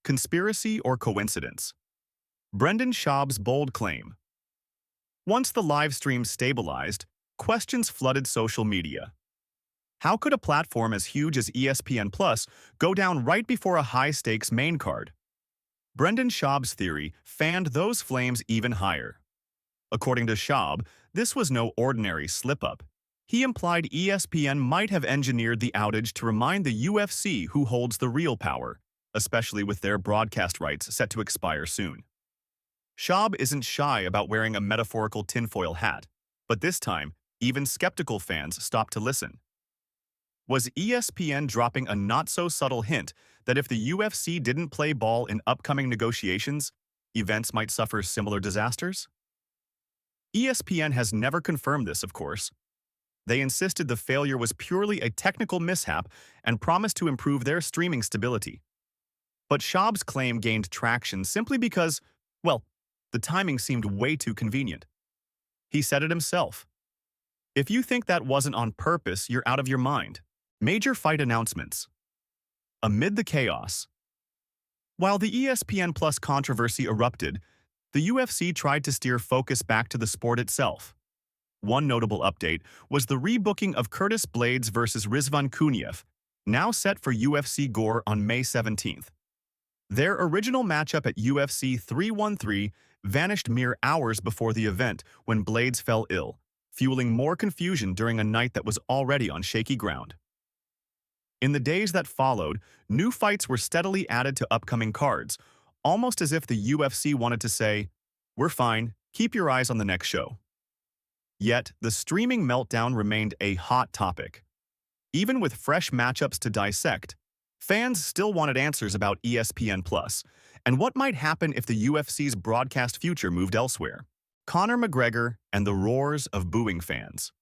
Conspiracy or coincidence? Brendan Schaub's bold claim. Once the live stream stabilized, questions flooded social media. How could a platform as huge as ESPN Plus go down right before a high-stakes main card? Brendan Schaub's theory fanned those flames even higher. According to Schaub, this was no ordinary slip-up. He implied ESPN might have engineered the outage to remind the UFC who holds the real power, especially with their broadcast rights set to expire soon. Schaub isn't shy about wearing a metaphorical tinfoil hat, but this time, even skeptical fans stopped to listen. Was ESPN dropping a not-so-subtle hint that if the UFC didn't play ball in upcoming negotiations, events might suffer similar disasters? ESPN has never confirmed this, of course. They insisted the failure was purely a technical mishap and promised to improve their streaming stability. But Schaub's claim gained traction simply because, well, the timing seemed way too convenient. He said it himself. If you think that wasn't on purpose, you're out of your mind. Major fight announcements. Amid the chaos. While the ESPN Plus controversy erupted, the UFC tried to steer focus back to the sport itself. One notable update was the rebooking of Curtis Blades vs. Rizvan Kuniev, now set for UFC Gore on May 17th. Their original matchup at UFC 313 vanished mere hours before the event when Blades fell ill, fueling more confusion during a night that was already on shaky ground. In the days that followed, new fights were steadily added to upcoming cards, almost as if the UFC wanted to say, "We're fine, keep your eyes on the next show." Yet, the streaming meltdown remained a hot topic. Even with fresh matchups to dissect, fans still wanted answers about ESPN Plus and what might happen if the UFC's broadcast future moved elsewhere. Conor McGregor and the roars of booing fans.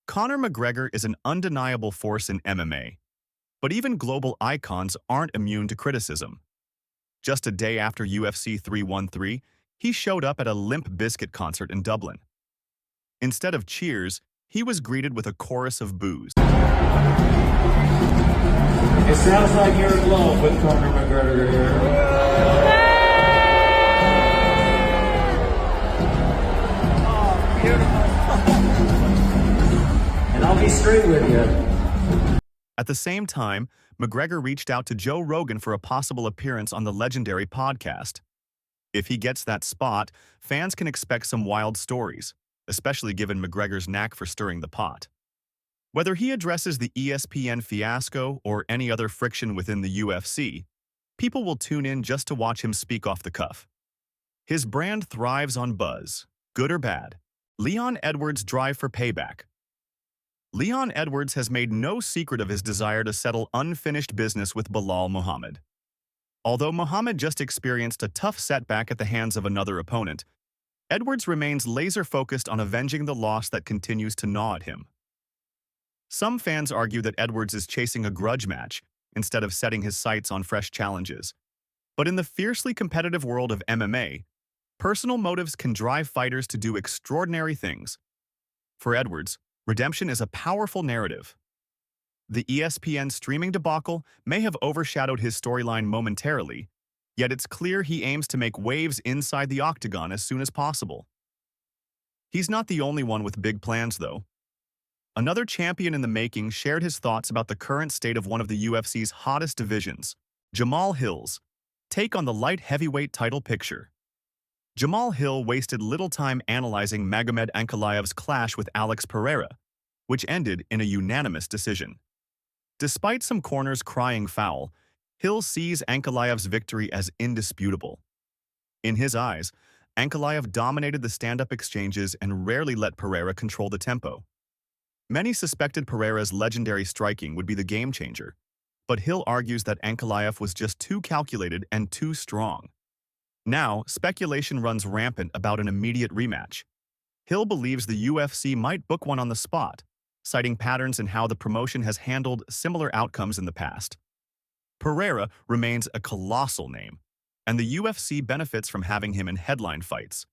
Conor McGregor is an undeniable force in MMA, but even global icons aren't immune to criticism. Just a day after UFC 313, he showed up at a Limp Bizkit concert in Dublin. Instead of cheers, he was greeted with a chorus of boos. It sounds like you're in love with Conor McGregor here. Oh, beautiful. And I'll be straight with you. At the same time, McGregor reached out to Joe Rogan for a possible appearance on the legendary podcast. If he gets that spot, fans can expect some wild stories, especially given McGregor's knack for stirring the pot. Whether he addresses the ESPN fiasco or any other friction within the UFC, people will tune in just to watch him speak off the cuff. His brand thrives on buzz, good or bad. Leon Edwards' drive for payback. Leon Edwards has made no secret of his desire to settle unfinished business with Bilal Muhammad. Although Muhammad just experienced a tough setback at the hands of another opponent, Edwards remains laser-focused on avenging the loss that continues to gnaw at him. Some fans argue that Edwards is chasing a grudge match instead of setting his sights on fresh challenges. But in the fiercely competitive world of MMA, personal motives can drive fighters to do extraordinary things. For Edwards, redemption is a powerful narrative. The ESPN streaming debacle may have overshadowed his storyline momentarily, yet it's clear he aims to make waves inside the Octagon as soon as possible. He's not the only one with big plans, though. Another champion in the making shared his thoughts about the current state of one of the UFC's hottest divisions, Jamal Hill's take on the light heavyweight title picture. Jamal Hill wasted little time analyzing Magomed Ankalaev's clash with Alex Pereira, which ended in a unanimous decision. Despite some corners crying foul, Hill sees Ankalaev's victory as indisputable. In his eyes, Ankalaev dominated the stand-up exchanges and rarely let Pereira control the tempo. Many suspected Pereira's legendary striking would be the game-changer, but Hill argues that Ankalaev was just too calculated and too strong. Now, speculation runs rampant about an immediate rematch. Hill believes the UFC might book one on the spot, citing patterns in how the promotion has handled similar outcomes in the past. Pereira remains a colossal name, and the UFC benefits from having him in headline fights.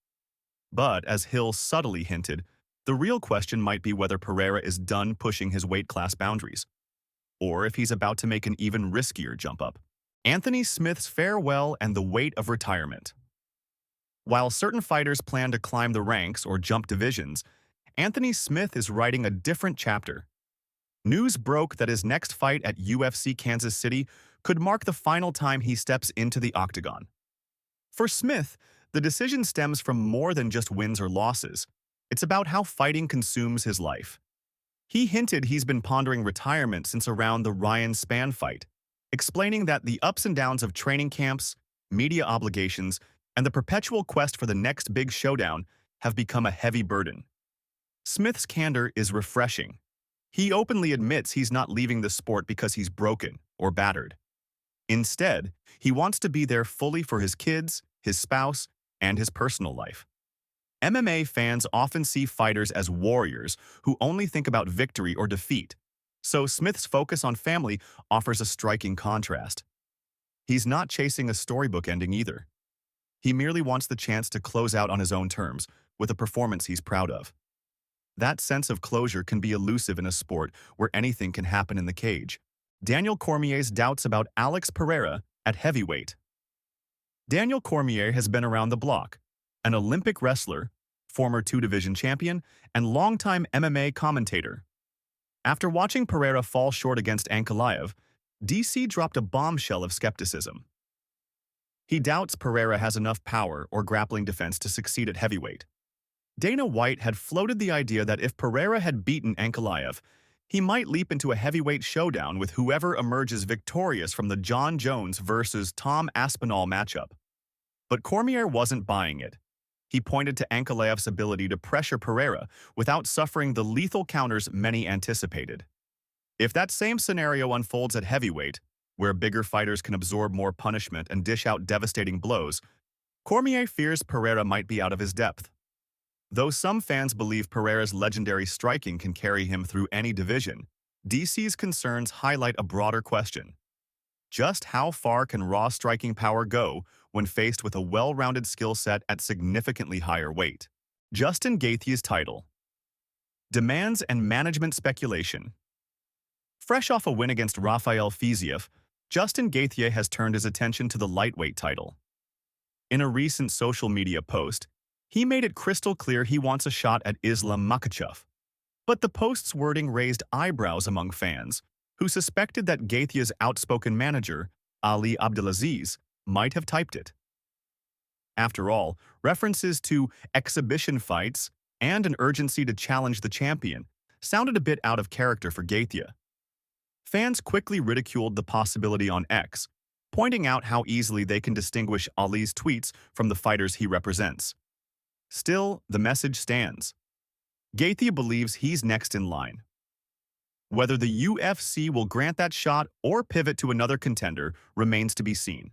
But, as Hill subtly hinted, the real question might be whether Pereira is done pushing his weight class boundaries, or if he's about to make an even riskier jump up. Anthony Smith's farewell and the weight of retirement. While certain fighters plan to climb the ranks or jump divisions, Anthony Smith is writing a different chapter. News broke that his next fight at UFC Kansas City could mark the final time he steps into the Octagon. For Smith, the decision stems from more than just wins or losses. It's about how fighting consumes his life. He hinted he's been pondering retirement since around the Ryan Spann fight, explaining that the ups and downs of training camps, media obligations, and the perpetual quest for the next big showdown have become a heavy burden. Smith's candor is refreshing. He openly admits he's not leaving the sport because he's broken or battered. Instead, he wants to be there fully for his kids, his spouse, and his personal life. MMA fans often see fighters as warriors who only think about victory or defeat, so Smith's focus on family offers a striking contrast. He's not chasing a storybook ending either. He merely wants the chance to close out on his own terms with a performance he's proud of. That sense of closure can be elusive in a sport where anything can happen in the cage. Daniel Cormier's doubts about Alex Pereira at heavyweight. Daniel Cormier has been around the block, an Olympic wrestler, former two-division champion, and longtime MMA commentator. After watching Pereira fall short against Ankalaev, DC dropped a bombshell of skepticism. He doubts Pereira has enough power or grappling defense to succeed at heavyweight. Dana White had floated the idea that if Pereira had beaten Ankalaev, he might leap into a heavyweight showdown with whoever emerges victorious from the John Jones versus Tom Aspinall matchup. But Cormier wasn't buying it. He pointed to Ankalaev's ability to pressure Pereira without suffering the lethal counters many anticipated. If that same scenario unfolds at heavyweight, where bigger fighters can absorb more punishment and dish out devastating blows, Cormier fears Pereira might be out of his depth. Though some fans believe Pereira's legendary striking can carry him through any division, DC's concerns highlight a broader question. Just how far can raw striking power go when faced with a well-rounded skill set at significantly higher weight? Justin Gaethje's title. Demands and management speculation. Fresh off a win against Rafael Fiziev, Justin Gaethje has turned his attention to the lightweight title. In a recent social media post, he made it crystal clear he wants a shot at Islam Makhachev. But the post's wording raised eyebrows among fans, who suspected that Gaethje's outspoken manager, Ali Abdelaziz, might have typed it. After all, references to exhibition fights and an urgency to challenge the champion sounded a bit out of character for Gaethje. Fans quickly ridiculed the possibility on X, pointing out how easily they can distinguish Ali's tweets from the fighters he represents. Still, the message stands. Gaethje believes he's next in line. Whether the UFC will grant that shot or pivot to another contender remains to be seen.